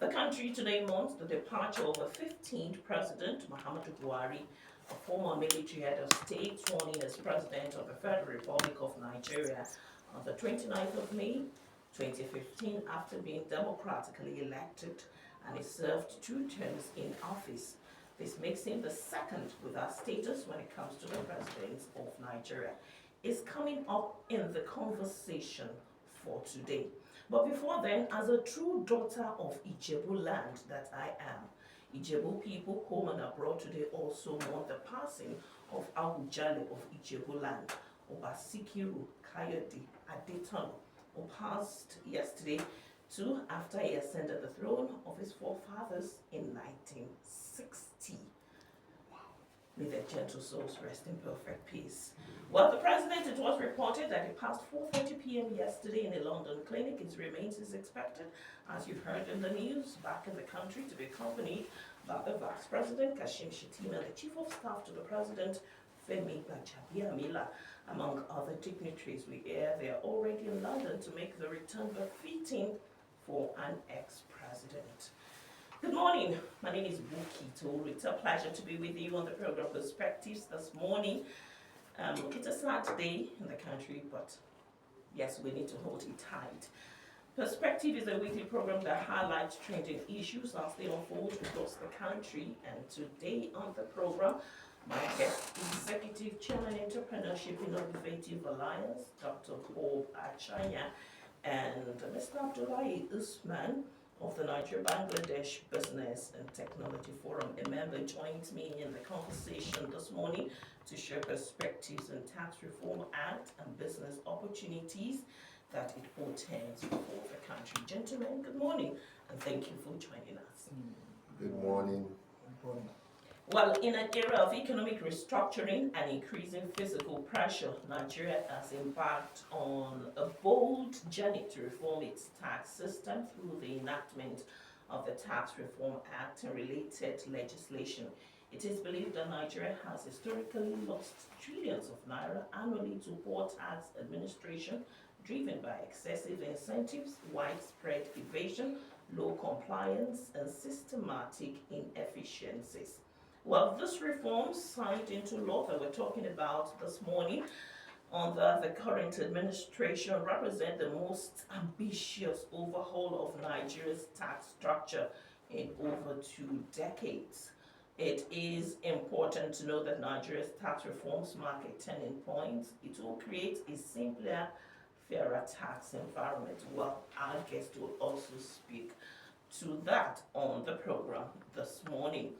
The country today mourns the departure of the 15th President, Muhammadu Buhari, a former military head of state sworn in as President of the Federal Republic of Nigeria on the 29th of May, 2015, after being democratically elected, and he served 2 terms in office. This makes him the second with that status when it comes to the president of Nigeria. Is coming up in the conversation for today. But before then, as a true daughter of Ijebu land that I am, Ijebu people home and abroad today also mourn the passing of Awujale of Ijebu land, Obasikiru Kayode Adetono, who passed yesterday too after he ascended the throne of his forefathers in 1960. May their gentle souls rest in perfect peace. Well, the president, it was reported that he passed 4:30 p.m. yesterday in a London clinic. His remains is expected, as you've heard in the news, back in the country to be accompanied by the Vice President, Kashim Shettima, the Chief of Staff to the President, Femi Gbajabiamila, among other dignitaries. We hear they are already in London to make the return befitting for an ex-president. Good morning, my name is Bukky Towuru. It's a pleasure to be with you on the program Perspectives this morning. It's a sad day in the country, but yes, we need to hold it tight. Perspective is a weekly program that highlights trending issues as they unfold across the country. And today on the program, my guest is Executive Chairman, Entrepreneurship Innovative Alliance, Dr. Achanya, and Mr. Abdullahi Usman of the Nigeria-Bangladesh Business and Technology Forum. A member joins me in the conversation this morning to share perspectives on Tax Reform Act and business opportunities that it portends for the country. Gentlemen, good morning, and thank you for joining us. Good morning. Good morning. Well, in an era of economic restructuring and increasing physical pressure, Nigeria has embarked on a bold journey to reform its tax system through the enactment of the Tax Reform Act and related legislation. It is believed that Nigeria has historically lost trillions of naira annually to poor tax administration, driven by excessive incentives, widespread evasion, low compliance, and systematic inefficiencies. Well, this reform signed into law that we're talking about this morning under the current administration represent the most ambitious overhaul of Nigeria's tax structure in over 2 decades. It is important to know that Nigeria's tax reforms mark a turning point. It will create a simpler, fairer tax environment. Well, our guest will also speak to that on the program this morning.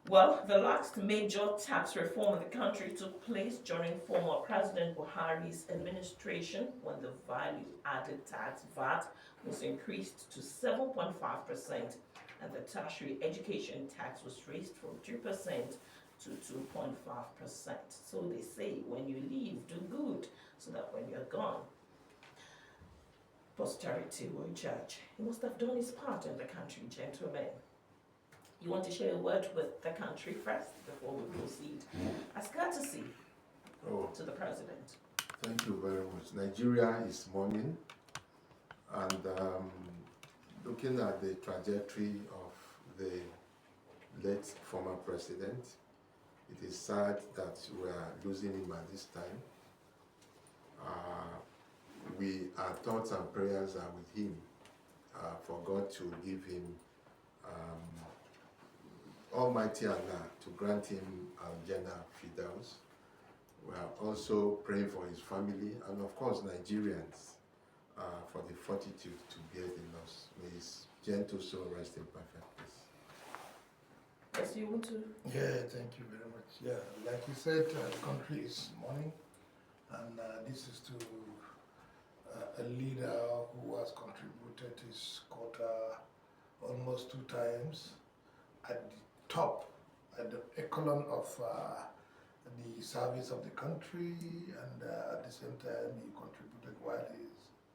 Well, the last major tax reform in the country took place during former President Buhari's administration when the value-added tax VAT was increased to 7.5% and the tertiary education tax was raised from 2% to 2.5%. So they say, when you leave, do good, so that when you're gone, posterity will judge. He must have done his part in the country, gentlemen. You want to share a word with the country first before we proceed? As courtesy to the president. Thank you very much. Nigeria is mourning, and looking at the trajectory of the late former president, it is sad that we are losing him at this time. Our thoughts and prayers are with him for God to give him Almighty Allah to grant him Al-Jannah Firdaus. We are also praying for his family and of course Nigerians for the fortitude to bear the loss. May his gentle soul rest in perfect peace. Yes, you want to? Yeah, thank you very much. Yeah, like you said, the country is mourning, and this is to a leader who has contributed his quota almost 2 times at the top, at the echelon of the service of the country, and at the same time he contributed while he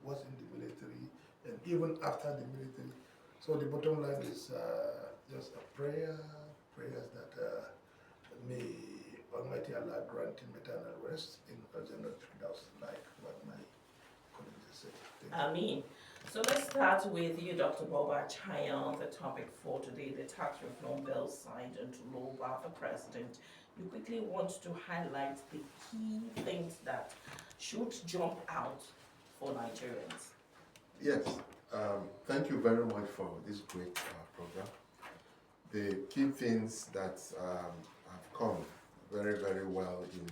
was in the military and even after the military. So the bottom line is just a prayers that may Almighty Allah grant him eternal rest in Al-Jannah Firdaus, like what my colleagues said. Amen. So let's start with you, Dr. Boba Achanya, on the topic for today, the tax reform bill signed into law by the president. You quickly want to highlight the key things that should jump out for Nigerians. Yes, thank you very much for this great program. The key things that have come very, very well in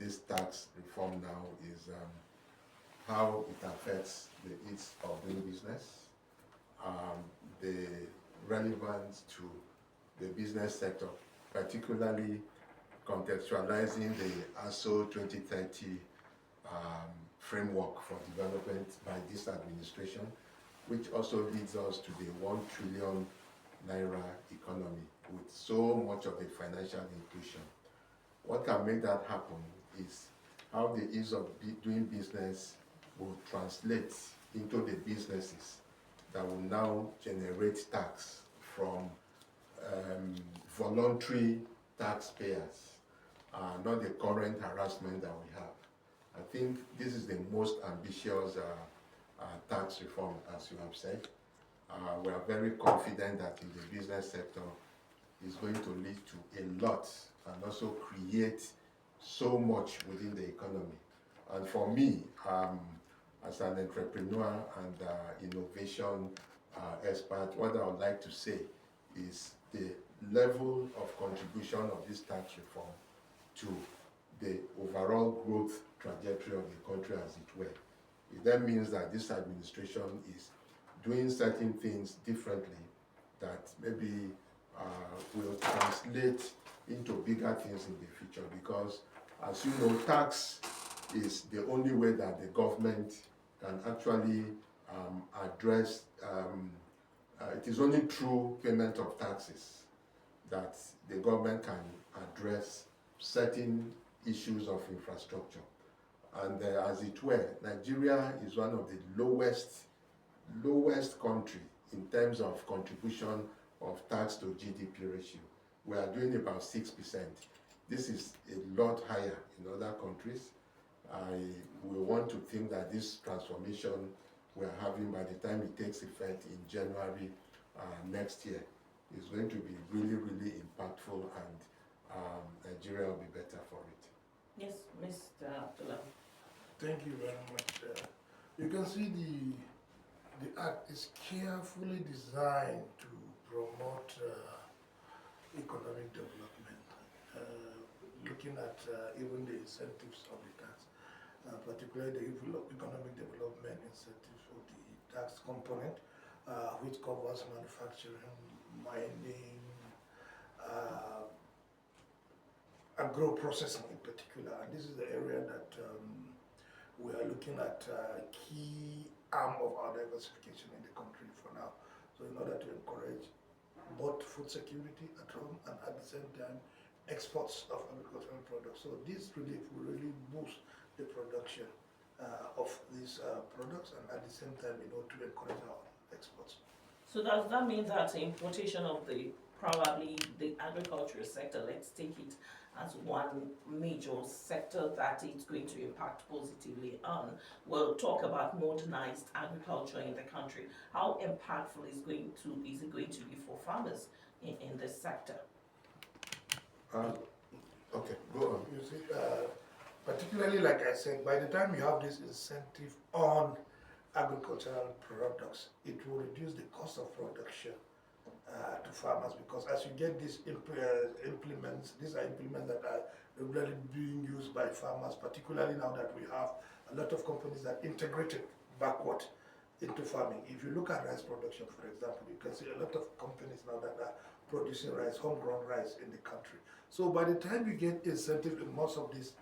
this tax reform now is how it affects the ease of doing business, the relevance to the business sector, particularly contextualizing the ASO 2030 framework for development by this administration, which also leads us to the 1 trillion naira economy with so much of the financial inclusion. What can make that happen is how the ease of doing business will translate into the businesses that will now generate tax from voluntary taxpayers, not the current harassment that we have. I think this is the most ambitious tax reform, as you have said. We are very confident that in the business sector is going to lead to a lot and also create so much within the economy. And for me, as an entrepreneur and innovation expert, what I would like to say is the level of contribution of this tax reform to the overall growth trajectory of the country, as it were. It then means that this administration is doing certain things differently that maybe will translate into bigger things in the future, because as you know, tax is the only way that the government can actually address, it is only through payment of taxes that the government can address certain issues of infrastructure. And as it were, Nigeria is one of the lowest country in terms of contribution of tax to GDP ratio. We are doing about 6%. This is a lot higher in other countries. We want to think that this transformation we are having by the time it takes effect in January next year is going to be really, really impactful, and Nigeria will be better for it. Yes, Mr. Abdullahi. Thank you very much. You can see the act is carefully designed to promote economic development, looking at even the incentives of the tax, particularly the economic development incentives of the tax component, which covers manufacturing, mining, agro-processing in particular. And this is the area that we are looking at key arm of our diversification in the country for now. So in order to encourage both food security at home and at the same time exports of agricultural products. So this really will really boost the production of these products, and at the same time, to encourage our exports. So does that mean that importation of probably the agricultural sector, let's take it as one major sector that it's going to impact positively on? We'll talk about modernized agriculture in the country. How impactful is it going to be for farmers in this sector? Okay, go on. You see, particularly like I said, by the time you have this incentive on agricultural products, it will reduce the cost of production to farmers, because as you get these implements, these are implements that are regularly being used by farmers, particularly now that we have a lot of companies that integrated backward into farming. If you look at rice production, for example, you can see a lot of companies now that are producing rice, homegrown rice in the country. So by the time you get incentive in most of these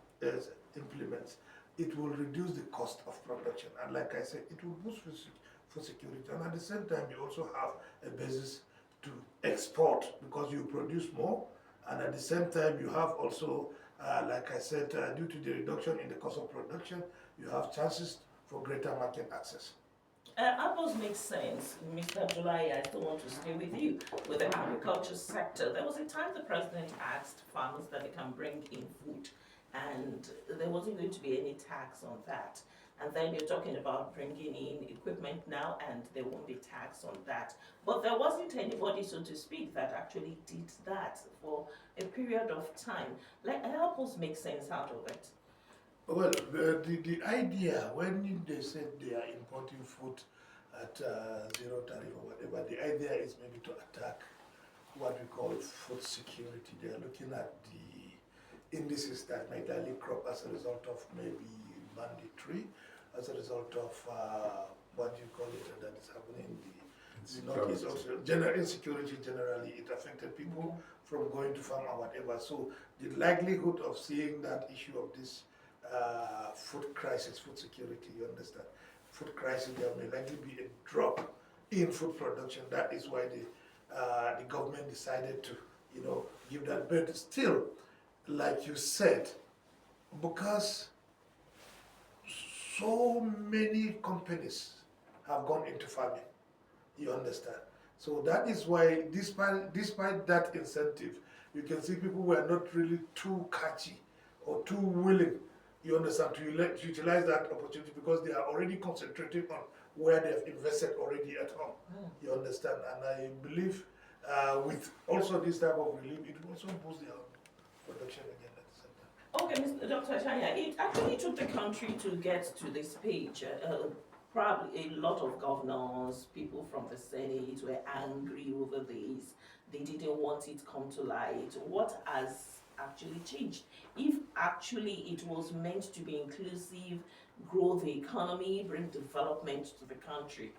implements, it will reduce the cost of production. And like I said, it will boost food security. And at the same time, you also have a basis to export because you produce more. And at the same time, you have also, like I said, due to the reduction in the cost of production, you have chances for greater market access. Apples make sense. Mr. Abdullahi, I still want to stay with you. With the agriculture sector, there was a time the president asked farmers that they can bring in food, and there wasn't going to be any tax on that. And then you're talking about bringing in equipment now, and there won't be tax on that. But there wasn't anybody, so to speak, that actually did that for a period of time. Like, help us make sense out of it. Well, the idea, when they said they are importing food at zero tariff or whatever, the idea is maybe to attack what we call food security. They are looking at the indices that might likely crop as a result of maybe banditry, as a result of what do you call it, that is happening in the Northeast. Also, insecurity generally, it affected people from going to farm or whatever. So the likelihood of seeing that issue of this food crisis, food security, you understand, food crisis, there may likely be a drop in food production. That is why the government decided to, give that. But still, like you said, because so many companies have gone into farming, you understand. So that is why, despite that incentive, you can see people were not really too catchy or too willing, you understand, to utilize that opportunity, because they are already concentrating on where they have invested already at home. You understand? And I believe with also this type of relief, it will also boost their production again at the same time. Okay, Mr. Dr. Achanya, it actually took the country to get to this page. Probably a lot of governors, people from the Senate were angry over this. They didn't want it come to light. What has actually changed? If actually it was meant to be inclusive, grow the economy, bring development to the country.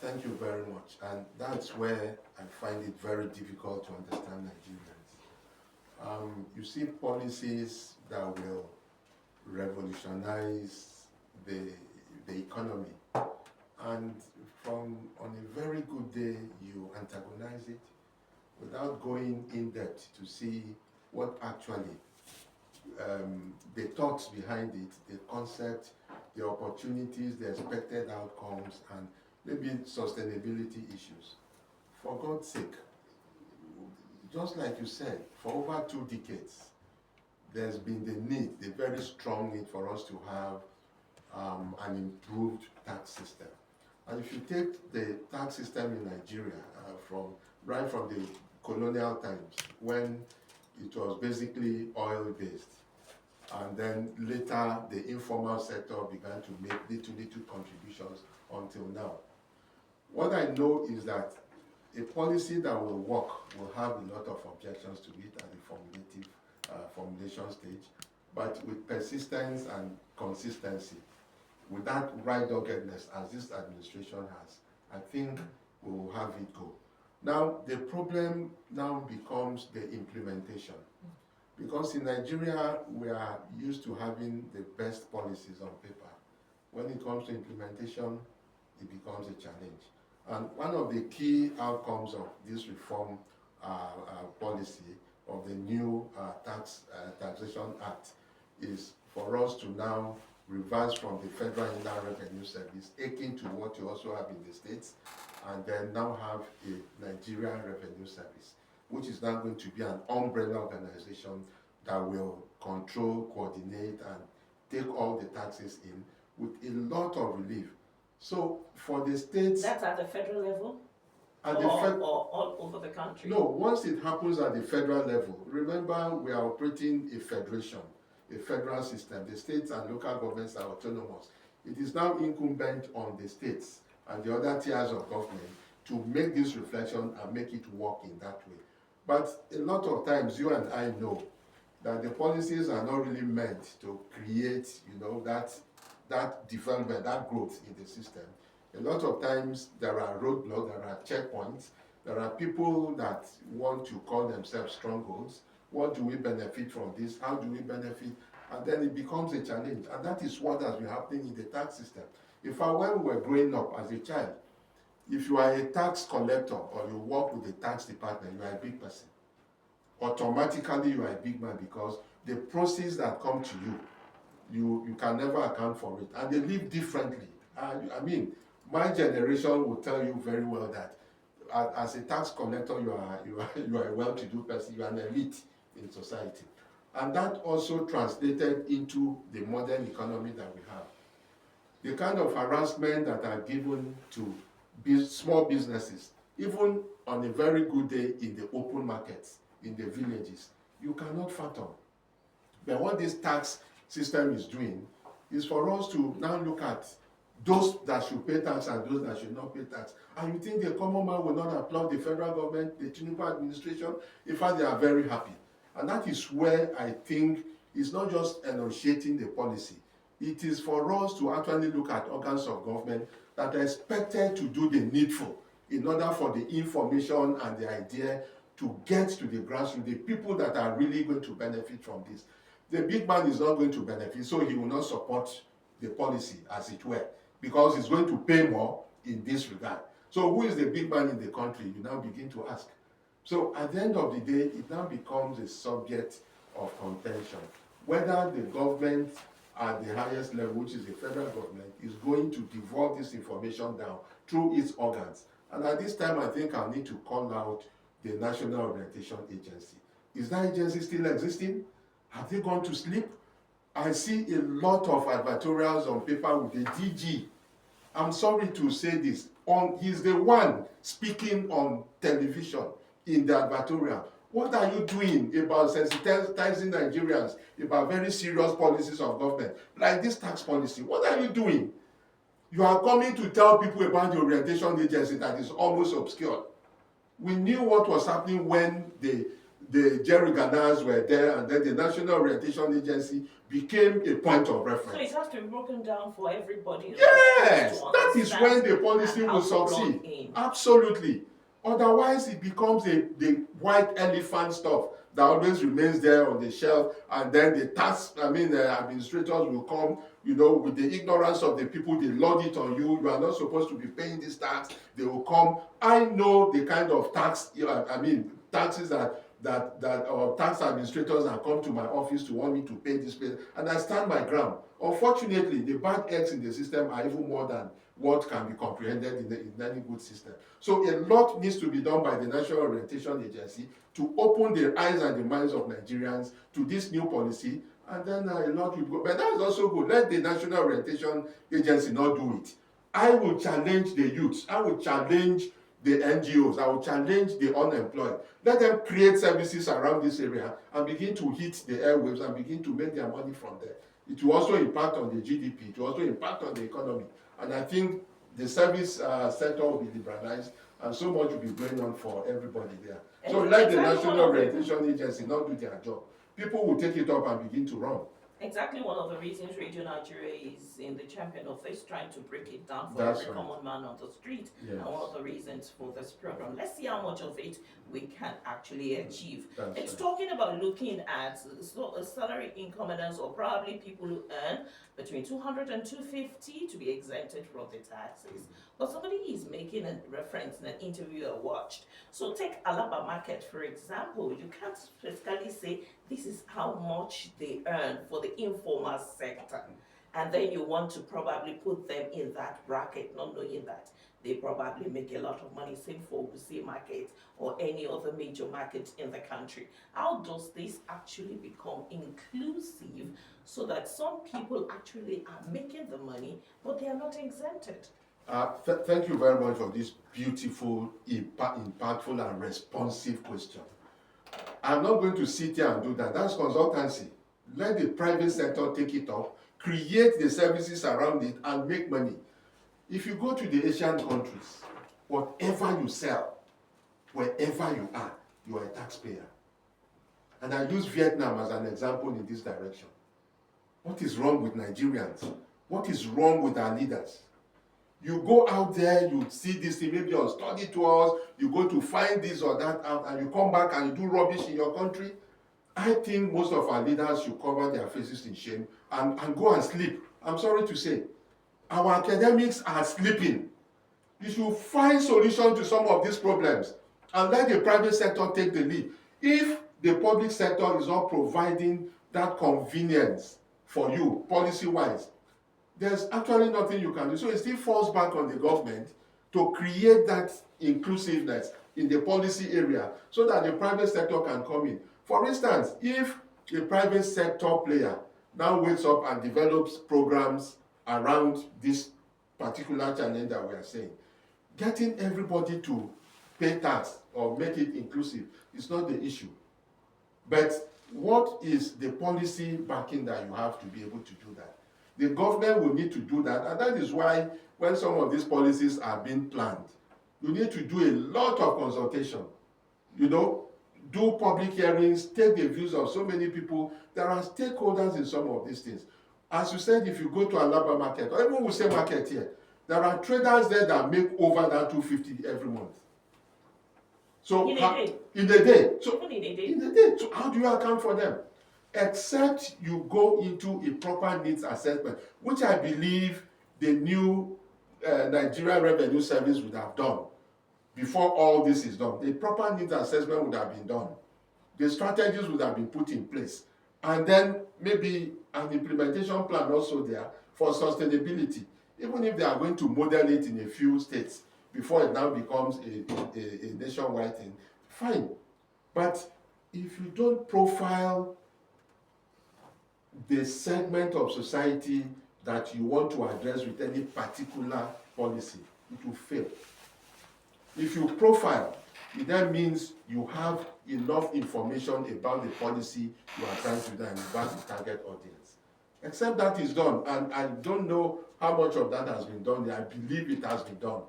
Thank you very much. And that's where I find it very difficult to understand Nigerians. You see policies that will revolutionize the economy, and on a very good day you antagonize it without going in depth to see what actually the thoughts behind it, the concept, the opportunities, the expected outcomes, and maybe sustainability issues. For God's sake, just like you said, for over 2 decades, there's been the very strong need for us to have an improved tax system. And if you take the tax system in Nigeria right from the colonial times, when it was basically oil-based, and then later the informal sector began to make little contributions until now. What I know is that a policy that will work will have a lot of objections to it at the formulation stage, but with persistence and consistency, with that right doggedness as this administration has, I think we will have it go. Now, the problem now becomes the implementation. Because in Nigeria, we are used to having the best policies on paper. When it comes to implementation, it becomes a challenge. And one of the key outcomes of this reform policy of the new Taxation Act is for us to now reverse from the Federal Inland Revenue Service, akin to what you also have in the States, and then now have a Nigerian Revenue Service, which is now going to be an umbrella organization that will control, coordinate, and take all the taxes in with a lot of relief. So for the states... That's at the federal level? Or all over the country? No, once it happens at the federal level, remember we are operating a federation, a federal system. The states and local governments are autonomous. It is now incumbent on the states and the other tiers of government to make this reflection and make it work in that way. But a lot of times, you and I know that the policies are not really meant to create, that development, that growth in the system. A lot of times there are roadblocks, there are checkpoints, there are people that want to call themselves strongholds. What do we benefit from this? How do we benefit? And then it becomes a challenge. And that is what has been happening in the tax system. In fact, when we were growing up as a child, if you are a tax collector or you work with the tax department, you are a big person. Automatically you are a big man, because the proceeds that come to you, you can never account for it. And they live differently. I mean, my generation will tell you very well that as a tax collector, you are a well-to-do person, you are an elite in society. And that also translated into the modern economy that we have. The kind of harassment that are given to small businesses, even on a very good day in the open markets, in the villages, you cannot fathom. But what this tax system is doing is for us to now look at those that should pay tax and those that should not pay tax. And you think the common man will not applaud the federal government, the Tinubu administration? In fact, they are very happy. And that is where I think it's not just enunciating the policy. It is for us to actually look at organs of government that are expected to do the needful in order for the information and the idea to get to the grassroots, the people that are really going to benefit from this. The big man is not going to benefit, so he will not support the policy, as it were, because he's going to pay more in this regard. So who is the big man in the country? You now begin to ask. So at the end of the day, it now becomes a subject of contention. Whether the government at the highest level, which is the federal government, is going to devolve this information down through its organs. And at this time, I think I need to call out the National Orientation Agency. Is that agency still existing? Have they gone to sleep? I see a lot of advertorials on paper with the DG. I'm sorry to say this. He's the one speaking on television in the advertorial. What are you doing about sensitizing Nigerians about very serious policies of government, like this tax policy? What are you doing? You are coming to tell people about the orientation agency that is almost obscure. We knew what was happening when the Jerry Ganners were there, and then the National Orientation Agency became a point of reference. So it has to be broken down for everybody. Yes, that is when the policy will succeed. Absolutely. Otherwise, it becomes the white elephant stuff that always remains there on the shelf, and then the administrators will come, with the ignorance of the people, they load it on you. You are not supposed to be paying this tax. They will come. I know the kind of taxes that our tax administrators have come to my office to want me to pay this pay, and I stand my ground. Unfortunately, the bad eggs in the system are even more than what can be comprehended in any good system. So a lot needs to be done by the National Orientation Agency to open the eyes and the minds of Nigerians to this new policy, and then a lot will go. But that is also good. Let the National Orientation Agency not do it. I will challenge the youths. I will challenge the NGOs. I will challenge the unemployed. Let them create services around this area and begin to hit the airwaves and begin to make their money from there. It will also impact on the GDP. It will also impact on the economy. And I think the service sector will be liberalized, and so much will be going on for everybody there. So let the National Orientation Agency not do their job. People will take it up and begin to run. Exactly one of the reasons Radio Nigeria is in the champion of this, trying to break it down for That's every right. common man on the street. Yes. And one of the reasons for this program. Let's see how much of it we can actually achieve. That's It's right. talking about looking at salary income earners, or probably people who earn between 200 and 250 to be exempted from the taxes. But somebody is making a reference in an interview I watched. So take Alaba Market, for example. You can't specifically say this is how much they earn for the informal sector. And then you want to probably put them in that bracket, not knowing that they probably make a lot of money, same for Wuse Market or any other major market in the country. How does this actually become inclusive so that some people actually are making the money, but they are not exempted? Thank you very much for this beautiful, impactful, and responsive question. I'm not going to sit here and do that. That's consultancy. Let the private sector take it up, create the services around it, and make money. If you go to the Asian countries, whatever you sell, wherever you are a taxpayer. And I use Vietnam as an example in this direction. What is wrong with Nigerians? What is wrong with our leaders? You go out there, you see this thing, maybe on study tours, you go to find this or that out, and you come back and you do rubbish in your country. I think most of our leaders should cover their faces in shame and go and sleep. I'm sorry to say. Our academics are sleeping. You should find solutions to some of these problems and let the private sector take the lead. If the public sector is not providing that convenience for you, policy-wise, there's actually nothing you can do. So it still falls back on the government to create that inclusiveness in the policy area so that the private sector can come in. For instance, if a private sector player now wakes up and develops programs around this particular challenge that we are saying, getting everybody to pay tax or make it inclusive is not the issue. But what is the policy backing that you have to be able to do that? The government will need to do that, and that is why when some of these policies are being planned, you need to do a lot of consultation, do public hearings, take the views of so many people. There are stakeholders in some of these things. As you said, if you go to Alaba market, or even Wuse market here, there are traders there that make over that 250 every month. So in a day. In a day. So Even in a day. in a day. So how do you account for them? Except you go into a proper needs assessment, which I believe the new Nigeria Revenue Service would have done before all this is done. The proper needs assessment would have been done. The strategies would have been put in place. And then maybe an implementation plan also there for sustainability, even if they are going to model it in a few states before it now becomes a nationwide thing, fine. But if you don't profile the segment of society that you want to address with any particular policy, it will fail. If you profile, it then means you have enough information about the policy you are trying to do and about the target audience. Except that is done, and I don't know how much of that has been done. I believe it has been done.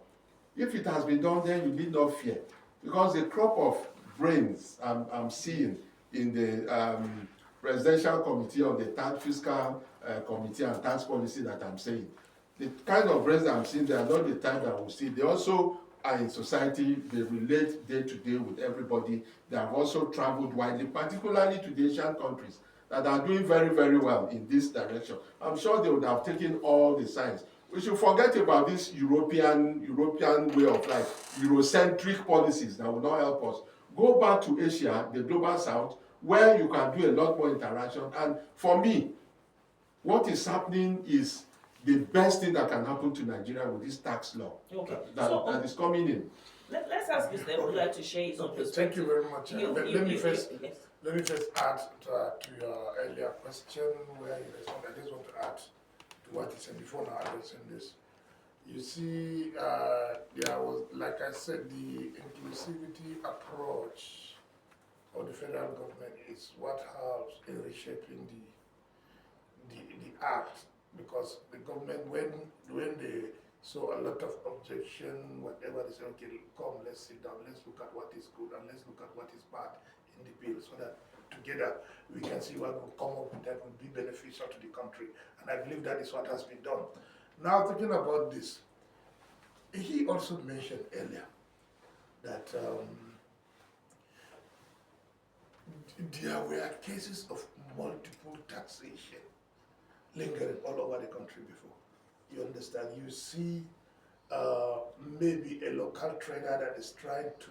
If it has been done, then you need not fear, because the crop of brains I'm seeing in the Presidential Committee on the Tax Fiscal Committee and Tax Policy that I'm saying, the kind of brains that I'm seeing, they are not the type that we'll see. They also are in society, they relate day to day with everybody. They have also traveled widely, particularly to the Asian countries that are doing very, very well in this direction. I'm sure they would have taken all the signs. We should forget about this European way of life, Eurocentric policies that will not help us. Go back to Asia, the global south, where you can do a lot more interaction. And for me, what is happening is the best thing that can happen to Nigeria with this tax law that is coming in. Let's ask Mr. Abdullahi to share his own perspective. Thank you very much. Let me first add to your earlier question where you responded. I just want to add to what you said before now addressing this. You see, there was, like I said, the inclusivity approach of the federal government is what helps in reshaping the act, because the government, when they saw a lot of objection, whatever, they say, okay, come, let's sit down, let's look at what is good and let's look at what is bad in the bill, so that together we can see what will come up that will be beneficial to the country. And I believe that is what has been done. Now, thinking about this, he also mentioned earlier that there were cases of multiple taxation lingering all over the country before. You understand? You see maybe a local trader that is trying to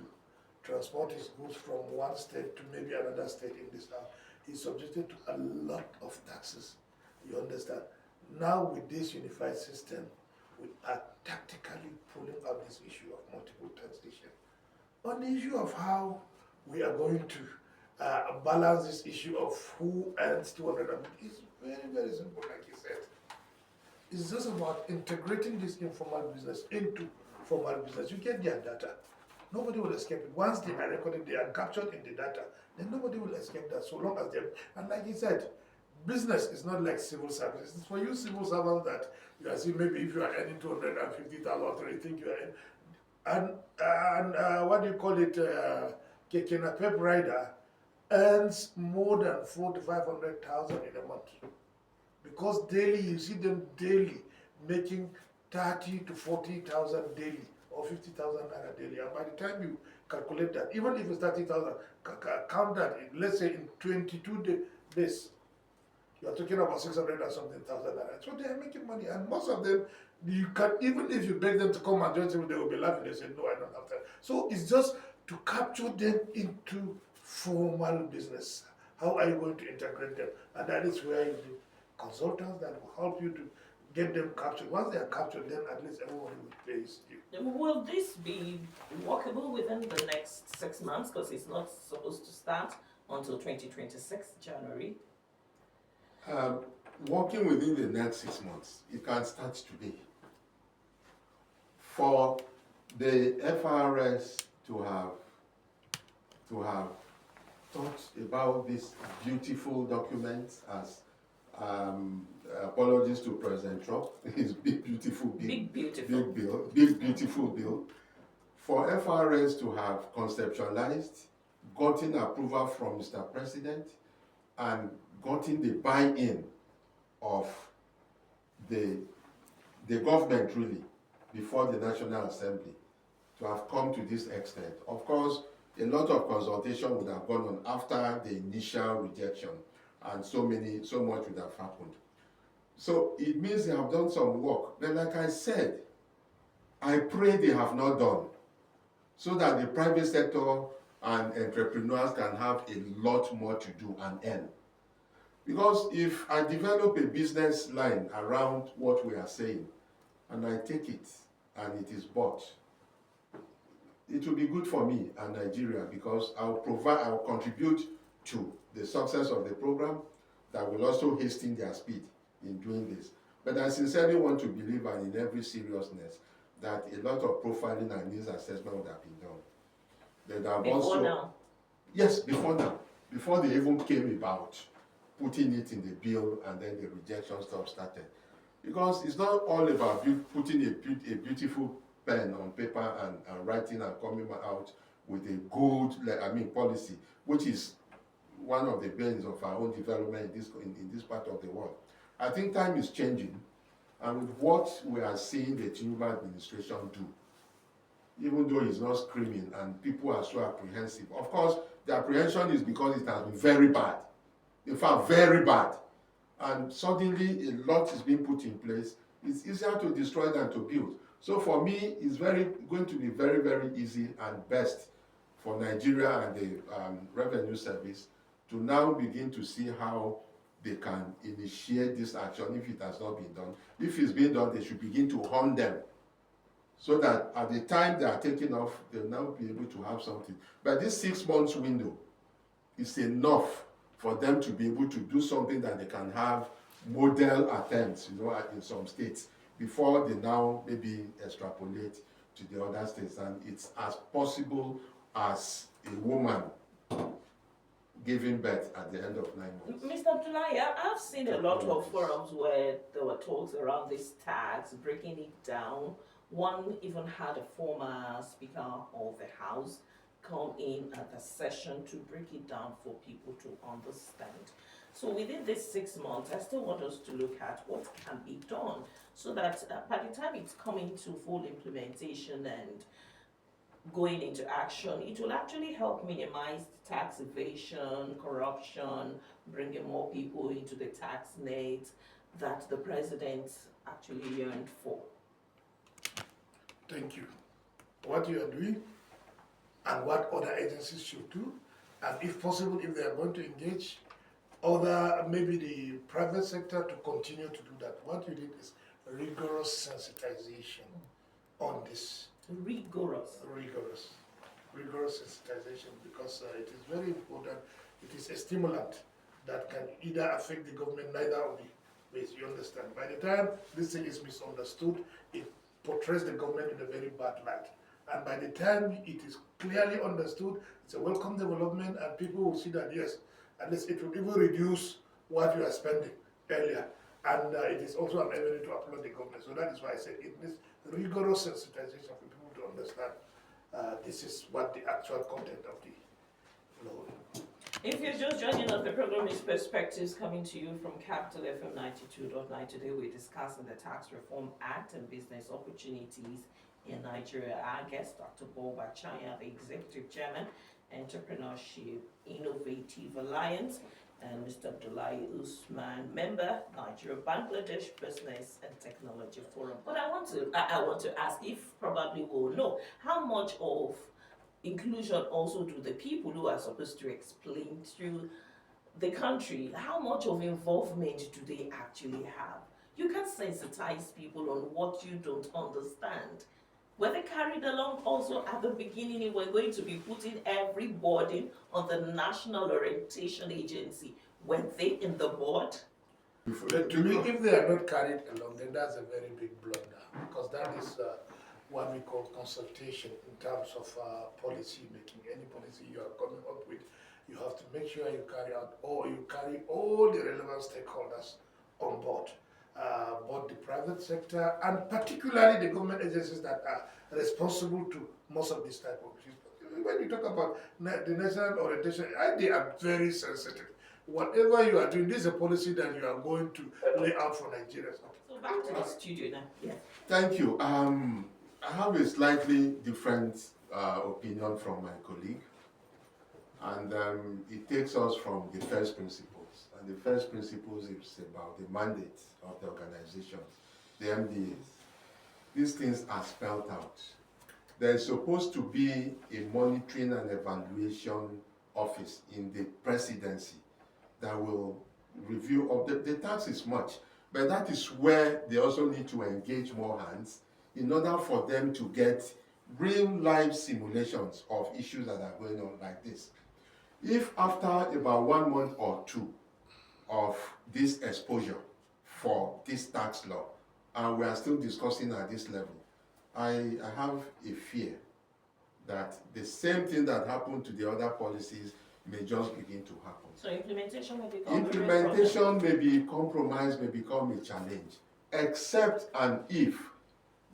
transport his goods from one state to maybe another state in this town. He's subjected to a lot of taxes. You understand? Now with this unified system, we are tactically pulling out this issue of multiple taxation. On the issue of how we are going to balance this issue of who earns 200, it's very, very simple, like you said. It's just about integrating this informal business into formal business. You get their data. Nobody will escape it. Once they are recorded, they are captured in the data, then nobody will escape that, so long as they, and like he said, business is not like civil service. It's for you civil servants that you are seeing, maybe if you are earning 250,000 or you think you are in, and what do you call it, Kekena Pep Rider earns more than 400,000 to 500,000 in a month. Because daily, you see them daily making 30,000 to 40,000 daily, or 50,000 naira daily. And by the time you calculate that, even if it's 30,000, count that, let's say in 22 days, you are talking about 600 or something thousand naira. So they are making money, and most of them, you can, even if you beg them to come and join them, they will be laughing. They say, no, I don't have time. So it's just to capture them into formal business. How are you going to integrate them? And that is where you do consultants that will help you to get them captured. Once they are captured, then at least everyone will pay his due. Will this be workable within the next 6 months? Because it's not supposed to start until 2026 January? Working within the next 6 months, it can start today. For the FRS to have thought about this beautiful document as apologies to President Trump, his big beautiful bill, big beautiful bill, for FRS to have conceptualized, gotten approval from Mr. President, and gotten the buy-in of the government really before the National Assembly to have come to this extent. Of course, a lot of consultation would have gone on after the initial rejection, and so much would have happened. So it means they have done some work. But like I said, I pray they have not done, so that the private sector and entrepreneurs can have a lot more to do and earn. Because if I develop a business line around what we are saying, and I take it, and it is bought, it will be good for me and Nigeria, because I will contribute to the success of the program that will also hasten their speed in doing this. But I sincerely want to believe, and in every seriousness, that a lot of profiling and needs assessment would have been done. Before now? Yes, before now. Before they even came about putting it in the bill, and then the rejection stuff started. Because it's not all about putting a beautiful pen on paper and writing and coming out with a good policy, which is one of the bane of our own development in this part of the world. I think time is changing, and with what we are seeing the Tinubu administration do, even though he's not screaming and people are so apprehensive. Of course, the apprehension is because it has been very bad. In fact, very bad. And suddenly a lot is being put in place. It's easier to destroy than to build. So for me, it's going to be very, very easy and best for Nigeria and the Revenue Service to now begin to see how they can initiate this action if it has not been done. If it's been done, they should begin to hone them, so that at the time they are taking off, they'll now be able to have something. But this 6 months window is enough for them to be able to do something that they can have model attempts, in some states, before they now maybe extrapolate to the other states. And it's as possible as a woman giving birth at the end of 9 months. Mr. Abdullahi, I've seen a lot of forums where there were talks around this tax, breaking it down. One even had a former Speaker of the House come in at the session to break it down for people to understand. So within this 6 months, I still want us to look at what can be done, so that by the time it's coming to full implementation and going into action, it will actually help minimize tax evasion, corruption, bringing more people into the tax net that the president actually yearned for. Thank you. What you are doing and what other agencies should do, and if possible, if they are going to engage maybe the private sector to continue to do that. What you need is rigorous sensitization on this. Rigorous sensitization, because it is very important. It is a stimulant that can either affect the government, neither of the ways, you understand. By the time this thing is misunderstood, it portrays the government in a very bad light. And by the time it is clearly understood, it's a welcome development, and people will see that, yes, at least it will even reduce what you are spending earlier. And it is also an avenue to applaud the government. So that is why I said it needs rigorous sensitization for people to understand this is what the actual content of the law is. If you're just joining us, the program is Perspectives, coming to you from Capital FM 92.9. Today we're discussing the Tax Reform Act and business opportunities in Nigeria. Our guest, Dr. Achanya, the Executive Chairman, Entrepreneurship Innovative Alliance, and Mr. Abdullahi Usman, member, Nigeria-Bangladesh Business and Technology Forum. But I want to ask, if probably we'll know, how much of inclusion also do the people who are supposed to explain to the country, how much of involvement do they actually have? You can sensitize people on what you don't understand. Were they carried along also at the beginning? If we're going to be putting every burden on the National Orientation Agency, were they in the board? But to me, if they are not carried along, then that's a very big blunder, because that is what we call consultation in terms of policy making. Any policy you are coming up with, you have to make sure you carry all the relevant stakeholders on board, both the private sector and particularly the government agencies that are responsible to most of these type of issues. When you talk about the national orientation, they are very sensitive. Whatever you are doing, this is a policy that you are going to lay out for Nigerians. So back to the studio now. Yeah. Thank you. I have a slightly different opinion from my colleague, and it takes us from the first principles. And the first principles is about the mandate of the organizations, the MDAs. These things are spelled out. There is supposed to be a monitoring and evaluation office in the presidency that will review of the tax is much, but that is where they also need to engage more hands in order for them to get real life simulations of issues that are going on like this. If after about 1 month or 2 of this exposure for this tax law, and we are still discussing at this level, I have a fear that the same thing that happened to the other policies may just begin to happen. So implementation may become Implementation may be compromised, may become a challenge, except and if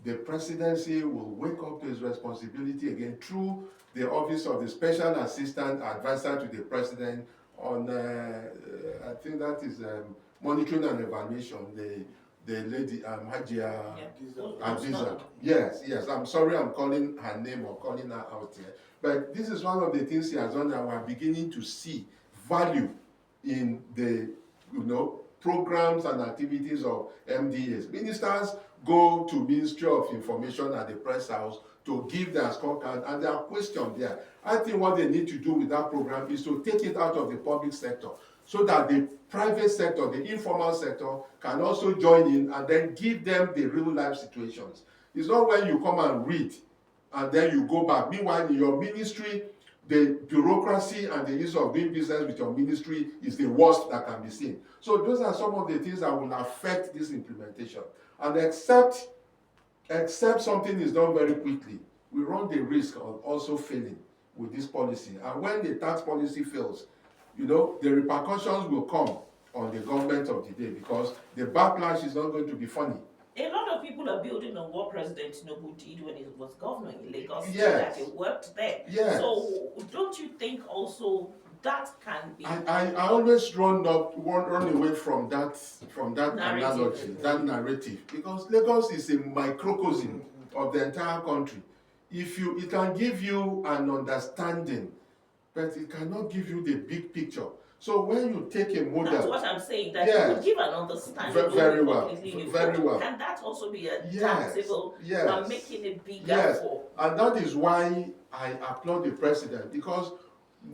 the presidency will wake up to its responsibility again through the office of the Special Assistant Advisor to the President on, I think that is monitoring and evaluation, the lady, Hajia Adiza. Yes, I'm sorry I'm calling her name or calling her out here. But this is one of the things he has done that we're beginning to see value in the, programs and activities of MDAs. Ministers go to Ministry of Information at the Press House to give their scorecard, and there are questions there. I think what they need to do with that program is to take it out of the public sector so that the private sector, the informal sector, can also join in and then give them the real life situations. It's not when you come and read and then you go back. Meanwhile, in your ministry, the bureaucracy and the use of doing business with your ministry is the worst that can be seen. So those are some of the things that will affect this implementation. And except something is done very quickly, we run the risk of also failing with this policy. And when the tax policy fails, the repercussions will come on the government of the day, because the backlash is not going to be funny. A lot of people are building on what President Tinubu did when he was governor in Lagos. Yes. That it worked there. Yes. So don't you think also that can be? I always run away from that analogy, that narrative, because Lagos is a microcosm of the entire country. It can give you an understanding, but it cannot give you the big picture. So when you take a model, that's what I'm saying. That yes, you could give an understanding. Very well. Can that also be adaptable and making it bigger? Yes, for? And that is why I applaud the president, because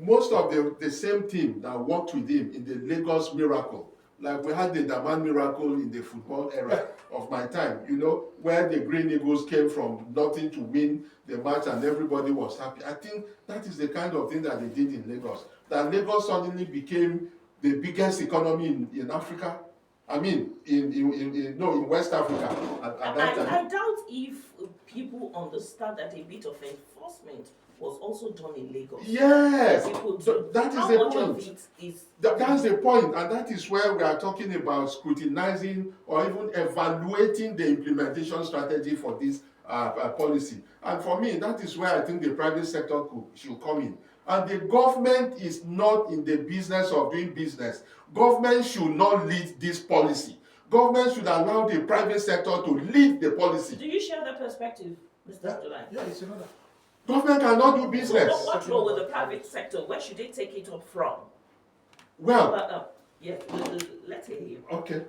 most of the same team that worked with him in the Lagos miracle, like we had the Daman miracle in the football era of my time, where the Green Eagles came from nothing to win the match and everybody was happy. I think that is the kind of thing that they did in Lagos. That Lagos suddenly became the biggest economy in Africa. I mean, in West Africa at that time. I doubt if people understand that a bit of enforcement was also done in Lagos. Yes, that is the point. That's the point, and that is where we are talking about scrutinizing or even evaluating the implementation strategy for this policy. And for me, that is where I think the private sector should come in. And the government is not in the business of doing business. Government should not lead this policy. Government should allow the private sector to lead the policy. Do you share that perspective, Mr. Abdullahi? Yeah, it's another. Government cannot do business. So what role with the private sector? Where should they take it up from? Well, let's hear you. Okay.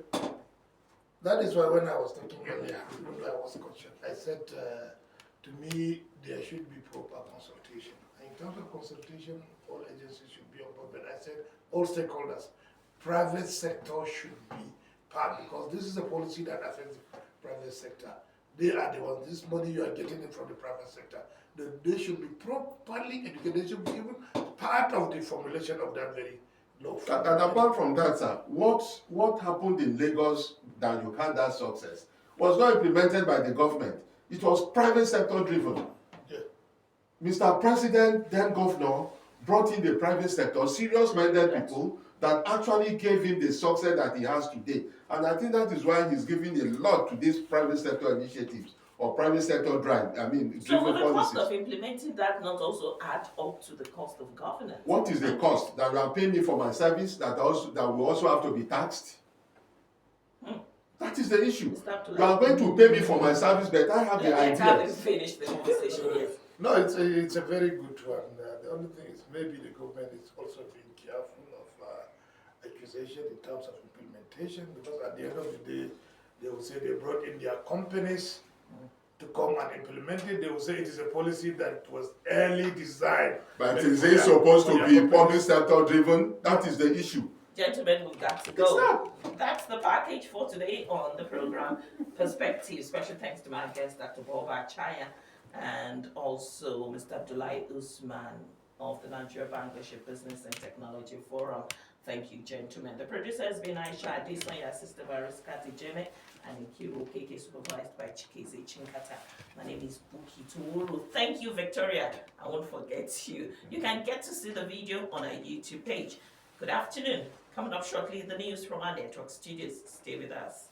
That is why when I was talking earlier, even though I was conscious, I said to me there should be proper consultation. And in terms of consultation, all agencies should be on board. But I said all stakeholders, private sector should be part, because this is a policy that affects the private sector. They are the ones. This money you are getting it from the private sector. They should be properly educated. They should be even part of the formulation of that very law. And apart from that, sir, what happened in Lagos that you had that success was not implemented by the government. It was private sector driven. Yeah. Mr. President, then governor, brought in the private sector, serious-minded people that actually gave him the success that he has today. And I think that is why he's giving a lot to these private sector initiatives or private sector drive. I mean, So will driven the cost policies. of implementing that not also add up to the cost of governance? What is the cost that you are paying me for my service that will also have to be taxed? That is the issue. You are going to pay me for my service, but I have the Let's have him ideas. finish the conversation, yes. No, it's a very good one. The only thing is maybe the government is also being careful of accusation in terms of implementation, because at the end of the day, they will say they brought in their companies to come and implement it. They will say it is a policy that was early designed. But is it supposed to be public sector driven? That is the issue. Gentlemen, we've got to go. That's the package for today on the program Perspective. Special thanks to my guest, Dr. Achanya, and also Mr. Abdullahi Usman of the Nigeria Bangladesh Business and Technology Forum. Thank you, gentlemen. The producer has been Aisha Adesanya, assisted by Riskati Jeme, and Ikiru Keke, supervised by Chikeze Chinkata. My name is Bukky Towuru. Thank you, Victoria. I won't forget you. You can get to see the video on our YouTube page. Good afternoon. Coming up shortly, the news from our network studios. Stay with us.